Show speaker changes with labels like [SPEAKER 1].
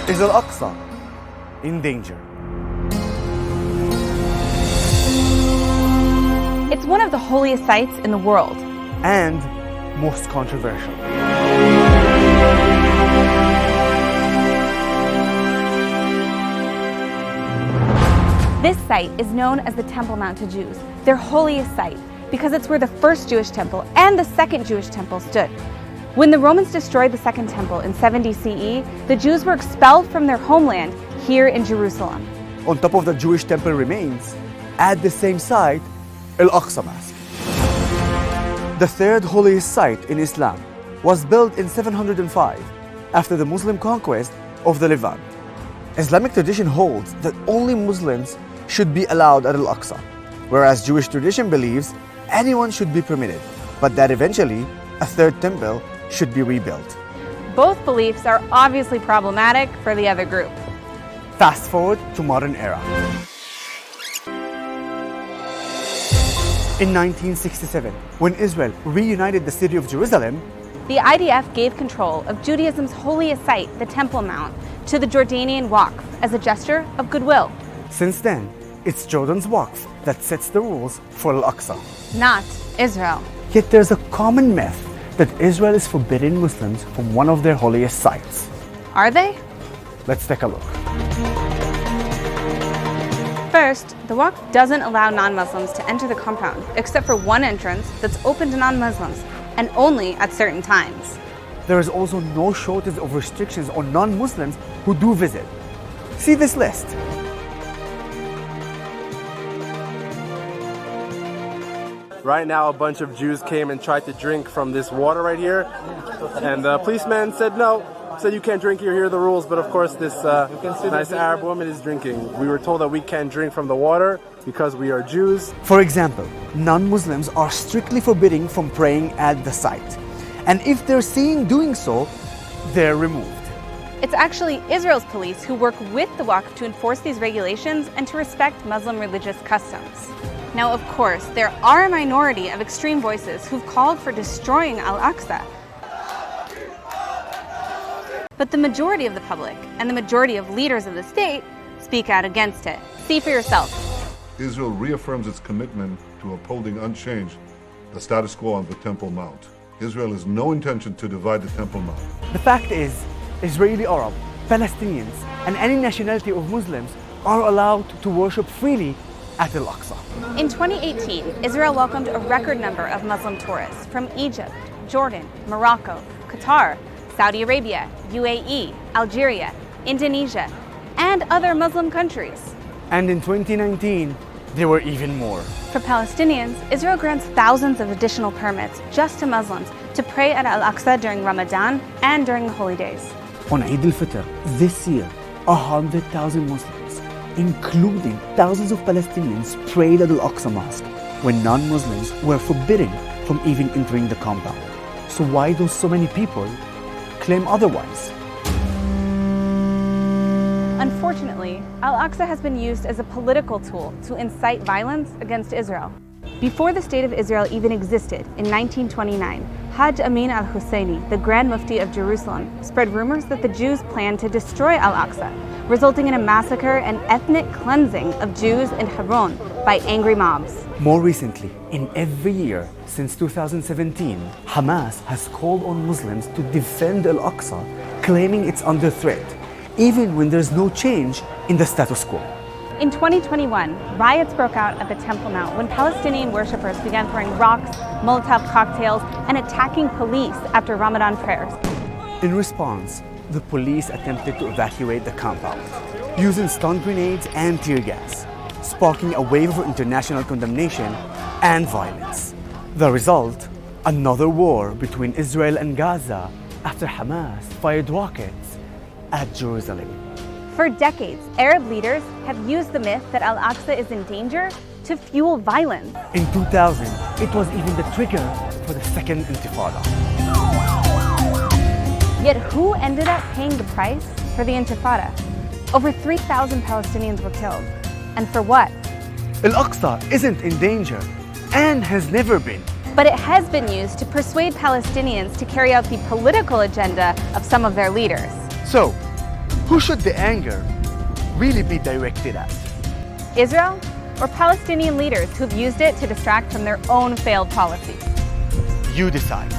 [SPEAKER 1] Is Al-Aqsa in danger?
[SPEAKER 2] It's one of the holiest sites in the world.
[SPEAKER 1] And most controversial.
[SPEAKER 2] This site is known as the Temple Mount to Jews, their holiest site, because it's where the first Jewish temple and the second Jewish temple stood. When the Romans destroyed the Second Temple in 70 CE, the Jews were expelled from their homeland here in Jerusalem.
[SPEAKER 1] On top of the Jewish temple remains, at the same site, Al-Aqsa Mosque. The third holiest site in Islam was built in 705 after the Muslim conquest of the Levant. Islamic tradition holds that only Muslims should be allowed at Al-Aqsa, whereas Jewish tradition believes anyone should be permitted, but that eventually a third temple should be rebuilt.
[SPEAKER 2] Both beliefs are obviously problematic for the other group.
[SPEAKER 1] Fast forward to modern era. In 1967, when Israel reunited the city of Jerusalem,
[SPEAKER 2] The IDF gave control of Judaism's holiest site, the Temple Mount, to the Jordanian Waqf as a gesture of goodwill.
[SPEAKER 1] since then, it's Jordan's Waqf that sets the rules for Al-Aqsa.
[SPEAKER 2] Not Israel.
[SPEAKER 1] Yet there's a common myth that Israel is forbidding Muslims from one of their holiest sites.
[SPEAKER 2] Are they?
[SPEAKER 1] Let's take a look.
[SPEAKER 2] First, the Waqf doesn't allow non-Muslims to enter the compound, except for one entrance that's open to non-Muslims, and only at certain times.
[SPEAKER 1] There is also no shortage of restrictions on non-Muslims who do visit. See this list.
[SPEAKER 3] Right now, a bunch of Jews came and tried to drink from this water right here, and the policeman said no. Said you can't drink here are the rules, but of course this nice Arab woman is drinking. We were told that we can't drink from the water because we are Jews.
[SPEAKER 1] For example, non-Muslims are strictly forbidden from praying at the site. And if they're seen doing so, they're removed.
[SPEAKER 2] It's actually Israel's police who work with the Waqf to enforce these regulations and to respect Muslim religious customs. Now, of course, there are a minority of extreme voices who've called for destroying Al-Aqsa. But the majority of the public and the majority of leaders of the state speak out against it. See for yourself.
[SPEAKER 4] Israel reaffirms its commitment to upholding unchanged the status quo on the Temple Mount. Israel has no intention to divide the Temple Mount.
[SPEAKER 1] The fact is, Israeli Arab, Palestinians, and any nationality of Muslims are allowed to worship freely at Al-Aqsa.
[SPEAKER 2] In 2018, Israel welcomed a record number of Muslim tourists from Egypt, Jordan, Morocco, Qatar, Saudi Arabia, UAE, Algeria, Indonesia, and other Muslim countries.
[SPEAKER 1] And in 2019, there were even more.
[SPEAKER 2] For Palestinians, Israel grants thousands of additional permits just to Muslims to pray at Al-Aqsa during Ramadan and during the holy days.
[SPEAKER 1] On Eid al-Fitr this year, 100,000 Muslims, including thousands of Palestinians, prayed at Al-Aqsa Mosque when non-Muslims were forbidden from even entering the compound. So why do so many people claim otherwise?
[SPEAKER 2] Unfortunately, Al-Aqsa has been used as a political tool to incite violence against Israel. Before the State of Israel even existed in 1929, Hajj Amin al-Husseini, the Grand Mufti of Jerusalem, spread rumors that the Jews planned to destroy Al-Aqsa, resulting in a massacre and ethnic cleansing of Jews in Hebron by angry mobs.
[SPEAKER 1] More recently, in every year since 2017, Hamas has called on Muslims to defend Al-Aqsa, claiming it's under threat, even when there's no change in the status quo.
[SPEAKER 2] In 2021, riots broke out at the Temple Mount when Palestinian worshippers began throwing rocks, Molotov cocktails, and attacking police after Ramadan prayers.
[SPEAKER 1] In response, the police attempted to evacuate the compound, using stun grenades and tear gas, sparking a wave of international condemnation and violence. The result, another war between Israel and Gaza after Hamas fired rockets at Jerusalem.
[SPEAKER 2] For decades, Arab leaders have used the myth that Al-Aqsa is in danger to fuel violence.
[SPEAKER 1] In 2000, it was even the trigger for the Second Intifada.
[SPEAKER 2] Yet who ended up paying the price for the Intifada? Over 3,000 Palestinians were killed. And for what?
[SPEAKER 1] Al-Aqsa isn't in danger and has never been.
[SPEAKER 2] But it has been used to persuade Palestinians to carry out the political agenda of some of their leaders.
[SPEAKER 1] So, who should the anger really be directed at?
[SPEAKER 2] Israel or Palestinian leaders who've used it to distract from their own failed policies?
[SPEAKER 1] You decide.